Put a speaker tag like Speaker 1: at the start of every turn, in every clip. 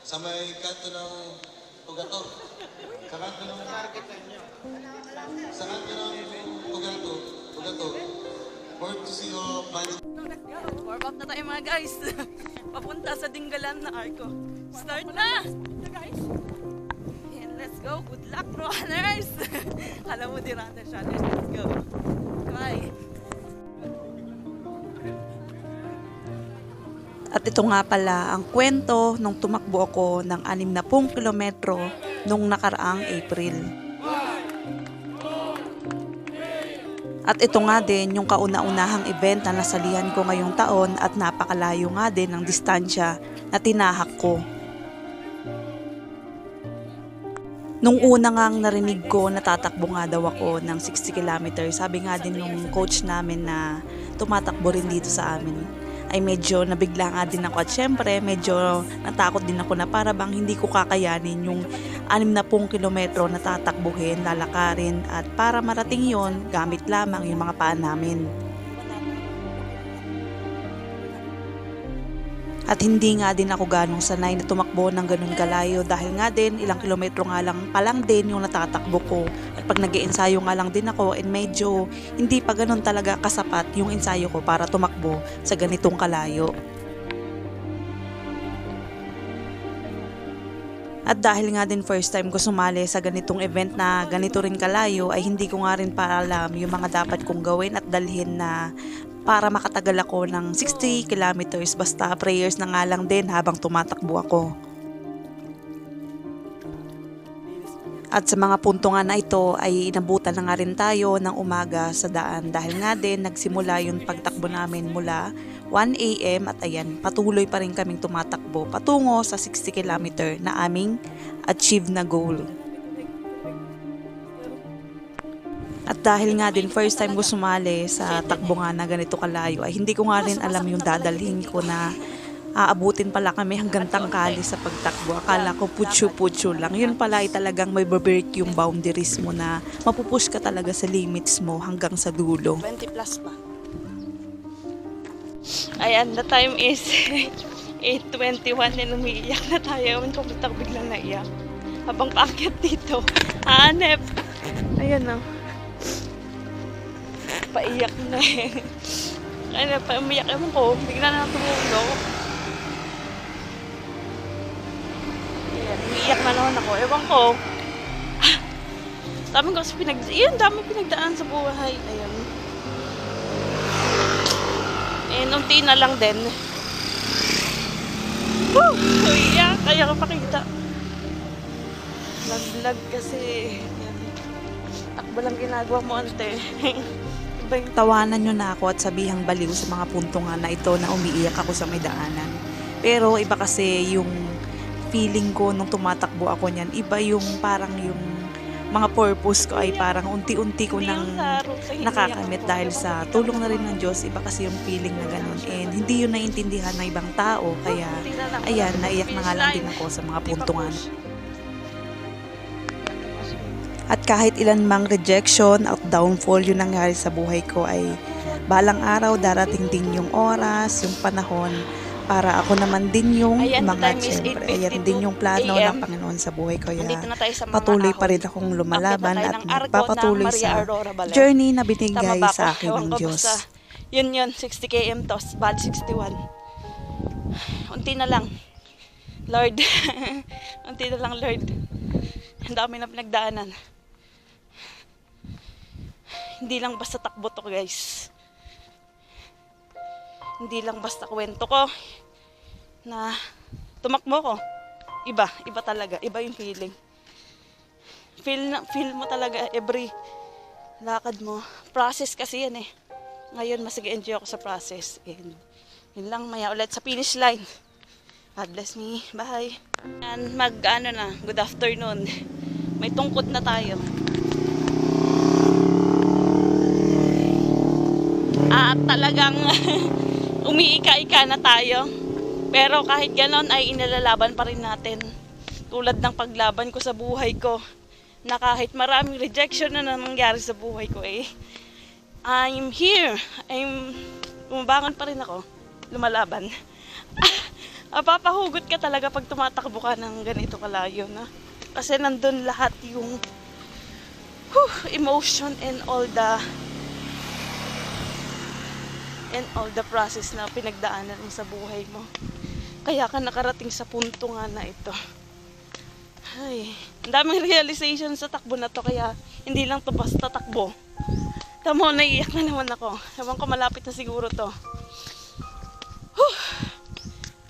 Speaker 1: Sa may kanto ng Tugato. Sa kanto ng... Sa kanto ng Tugato. Tugato. Port to see you,
Speaker 2: Warm up na tayo mga guys. Papunta sa Dinggalan na Arco. Start na! Guys. And let's go. Good luck, runners! Kala mo di runners. Let's go. Bye! At ito nga pala ang kwento nung tumakbo ako ng 60 kilometro nung nakaraang April. At ito nga din yung kauna-unahang event na nasalihan ko ngayong taon at napakalayo nga din ang distansya na tinahak ko. Nung una ngang narinig ko na tatakbo nga daw ako ng 60 kilometers, sabi nga din nung coach namin na tumatakbo rin dito sa amin, ay medyo nabigla nga din ako at syempre medyo natakot din ako na para bang hindi ko kakayanin yung 60 kilometro na tatakbuhin, lalakarin at para marating yon gamit lamang yung mga paa namin. At hindi nga din ako ganong sanay na tumakbo ng ganun kalayo dahil nga din ilang kilometro nga lang palang din yung natatakbo ko. At pag nag-iensayo nga lang din ako and medyo hindi pa ganun talaga kasapat yung ensayo ko para tumakbo sa ganitong kalayo. At dahil nga din first time ko sumali sa ganitong event na ganito rin kalayo ay hindi ko nga rin pa alam yung mga dapat kong gawin at dalhin na para makatagal ako ng 60 kilometers basta prayers na nga lang din habang tumatakbo ako. At sa mga punto nga na ito ay inabutan na nga rin tayo ng umaga sa daan dahil nga din nagsimula yung pagtakbo namin mula 1 AM at ayan, patuloy pa rin kaming tumatakbo patungo sa 60 kilometer na aming achieve na goal. At dahil nga din first time ko sumali sa takbo nga na ganito kalayo ay hindi ko nga rin alam yung dadalhin ko na aabutin pala kami hanggang tangkali sa pagtakbo. Akala ko putyo-putyo lang. Yun pala ay talagang may break yung boundaries mo na mapupush ka talaga sa limits mo hanggang sa dulo. 20 plus pa. Ayan, the time is 8:21 and umiiyak na tayo. Ewan ko ba't biglang naiyak. Habang paakyat dito, hanep. Ayan o. Paiyak na eh. Kaya pa umiyak ewan ko. Bigla na tumulog. Ayan, umiiyak na naman ako. Ewan ko. Dami ko sa dami pinagdaan sa buhay. Ayan. And unti na lang din. Woo! Uiyak. Kaya ko pakita. Lag kasi. Yan. Takbo lang ginagawa mo ante. Tawanan nyo na ako at sabihang baliw sa mga punto nga na ito na umiiyak ako sa may daanan. Pero iba kasi yung feeling ko nung tumatakbo ako niyan. Iba yung parang yung mga purpose ko ay parang unti-unti ko nang nakakamit dahil sa tulong na rin ng Diyos. Iba kasi yung feeling na ganun and hindi yun naiintindihan ng ibang tao kaya ayan, naiyak na nga lang din ako sa mga puntungan. At kahit ilan mang rejection at downfall yung nangyari sa buhay ko ay balang araw darating din yung oras, yung panahon para ako naman din yung mga siyempre. Ayan din yung plano ng Panginoon sa buhay ko. Kaya patuloy pa rin akong lumalaban at magpapatuloy sa journey na binigay sa akin ng Diyos. Yun, 60 km to, bad 61. Unti na lang. Lord. Unti na lang, Lord. Ang dami na pinagdaanan. Hindi lang basta takbo to, guys. Hindi lang basta kwento ko na tumakbo ko. Iba talaga. Iba yung feeling. Feel mo talaga every lakad mo. Process kasi yan eh. Ngayon, mas nag-enjoy ako sa process. And yun lang, maya ulit sa finish line. God bless me. Bye. And good afternoon. May tungkod na tayo. At talagang umiika-ika na tayo. Pero kahit ganon ay inilalaban pa rin natin. Tulad ng paglaban ko sa buhay ko. Na kahit maraming rejection na nangyari sa buhay ko I'm here. Bumabangon pa rin ako. Lumalaban.
Speaker 3: Papahugot ka talaga pag tumatakbo ka ng ganito kalayo na. Kasi nandun lahat yung emotion and all the process na pinagdaanan mo sa buhay mo. Kaya ka nakarating sa punto nga na ito. Ay, ang daming realization sa takbo na to, kaya hindi lang to basta takbo. Tamo, naiiyak na naman ako. Ewan ko, malapit na siguro to.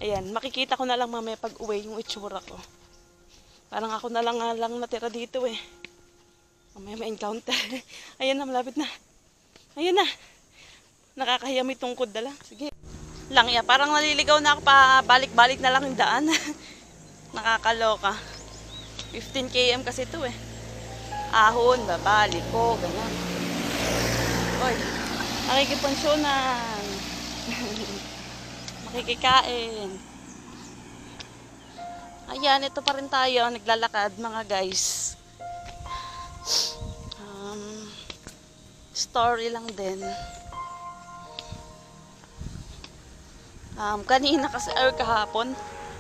Speaker 3: Ayan, makikita ko na lang mamaya pag uwi yung itsura ko. Parang ako na lang natira dito eh. Mamaya may encounter. Ayan na, malapit na. Ayan na. Nakakahiya, may tungkod na lang. Sige. Lang ya, parang naliligaw na ako, pa balik-balik na lang yung daan. Nakakaloka. 15 km kasi ito eh. Ahon, babalik ko, ganyan. Oy, makikiponsyonan. Makikikain. Ayan, ito pa rin tayo, naglalakad mga guys. Story lang din. Kanina kasi, kahapon,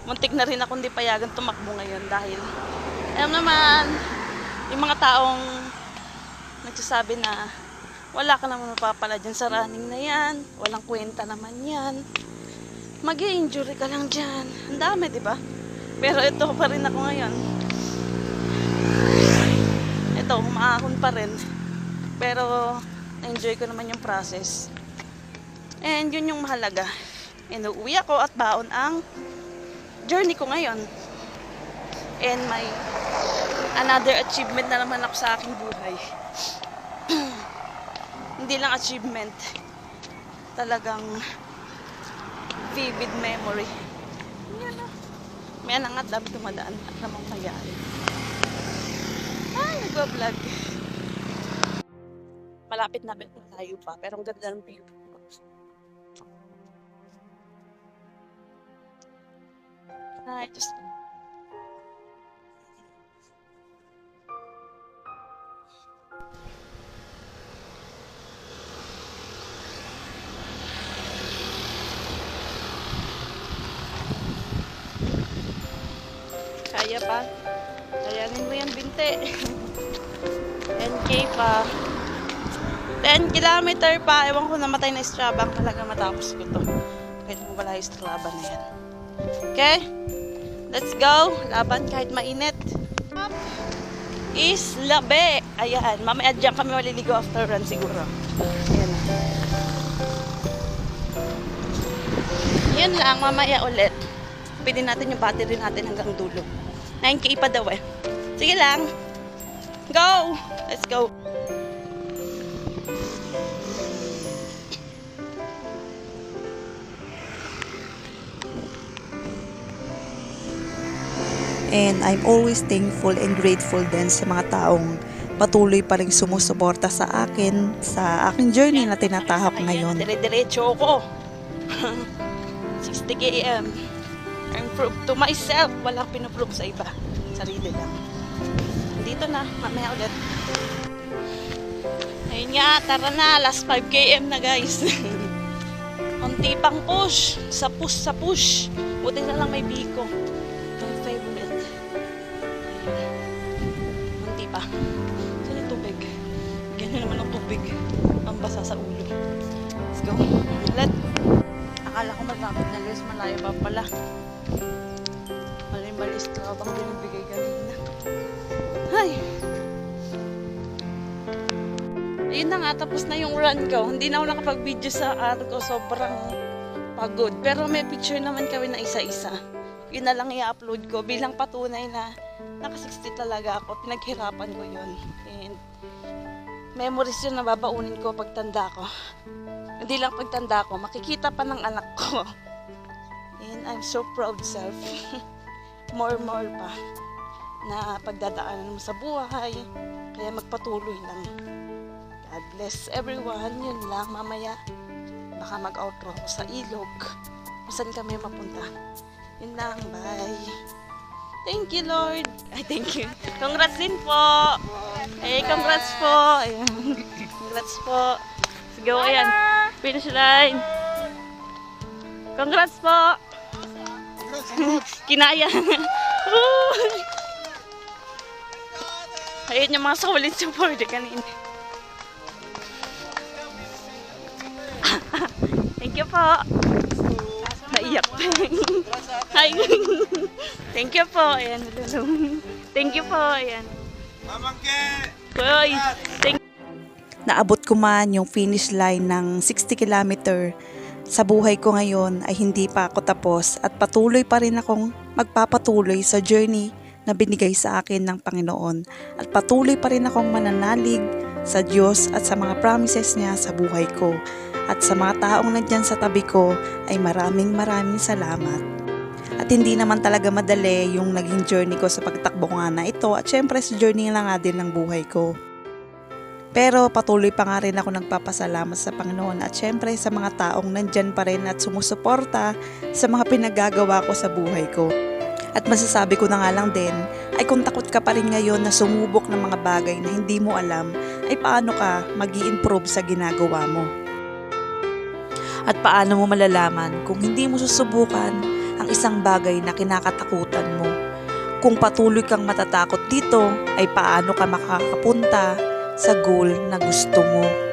Speaker 3: muntik na rin ako hindi payagan tumakbo ngayon dahil alam naman, yung mga taong nagsasabi na wala ka naman mapapala dyan sa running na yan, walang kwenta naman yan, mag-i-injury ka lang dyan. Ang dami, di ba? Pero ito pa rin ako ngayon. Ito, umaahon pa rin. Pero, enjoy ko naman yung process. And yun yung mahalaga. And uuwi ako at baon ang journey ko ngayon. And may another achievement na naman ako sa aking buhay. Hindi lang achievement. Talagang vivid memory. Yan na. May anangat, dami tumadaan at namang mayari. Ay, nagwa-vlog. Malapit na tayo pa, pero ang ganda ng view. Ay, just... Kaya pa. Kayanin mo yan, binte. 10K pa. 10 kilometer pa. Ewan ko, namatay na Strava. Talaga matapos ko to. Kahit mo wala yung Strava na yan. Okay? Let's go. Laban kahit mainit. Islabe. Ayan. Mamaya dyan kami maliligo after run siguro. Ayan. Yun lang. Mamaya ulit. Pwede natin yung battery natin hanggang dulo. 9K pa daw eh. Sige lang. Go! Let's go.
Speaker 2: And I'm always thankful and grateful din sa mga taong patuloy pa rin sumusuporta sa akin, sa aking journey na tinatahak ngayon.
Speaker 3: Dire-diretso ko. 60 km. I'm proof to myself. Walang pinaprove sa iba. Sarili lang. Dito na. Mamaya ulit. Ayun nga. Tara na. Last 5 km na guys. Konti pang push. Sa push. Buti na lang may biko. My favorite. Konti pa. Saan yung tubig? Ganyan naman ang tubig. Pambasa sa ulo. Let's go. Ulit. Akala ko malapit na guys. Malayo pa pala. Malis ka bang binibigay kanina. Ay! Ayun na nga, tapos na yung run ko. Hindi na ako nakapag-video sa araw ko. Sobrang pagod. Pero may picture naman kami na isa-isa. Yun na lang i-upload ko bilang patunay na naka-60 talaga ako. Pinaghirapan ko yun. And memories yun na babaunin ko pagtanda ko. Hindi lang pagtanda ko, makikita pa ng anak ko. And I'm so proud self. More pa na pagdadaanan mo sa buhay. Kaya magpatuloy lang. God bless everyone. Yun lang. Mamaya baka mag-outro ako sa ilog. Kung saan kami mapunta. Yun lang. Bye. Thank you, Lord. Ay, thank you. Congrats din po. Hey, congrats po. Ayan. Congrats po. Let's go. Ayan. Finish line. Congrats po. Kinaya. Ayun yung mga solid support kanina. Thank you po. Naiyak pa. Hi. Thank you po. Ayan. Thank you po. Ayan. Kuy. Thank
Speaker 2: Naabot ko man yung finish line ng 60 kilometer. Sa buhay ko ngayon ay hindi pa ako tapos at patuloy pa rin akong magpapatuloy sa journey na binigay sa akin ng Panginoon. At patuloy pa rin akong mananalig sa Diyos at sa mga promises niya sa buhay ko. At sa mga taong nandyan sa tabi ko ay maraming salamat. At hindi naman talaga madali yung naging journey ko sa pagtakbo nga na ito at syempre sa journey na nga din ng buhay ko. Pero patuloy pa nga rin ako nagpapasalamat sa Panginoon at syempre sa mga taong nandyan pa rin at sumusuporta sa mga pinagagawa ko sa buhay ko. At masasabi ko na nga lang din ay kung takot ka pa rin ngayon na sumubok ng mga bagay na hindi mo alam ay paano ka mag-i-improve sa ginagawa mo. At paano mo malalaman kung hindi mo susubukan ang isang bagay na kinakatakutan mo. Kung patuloy kang matatakot dito ay paano ka makakapunta sa goal na gusto mo.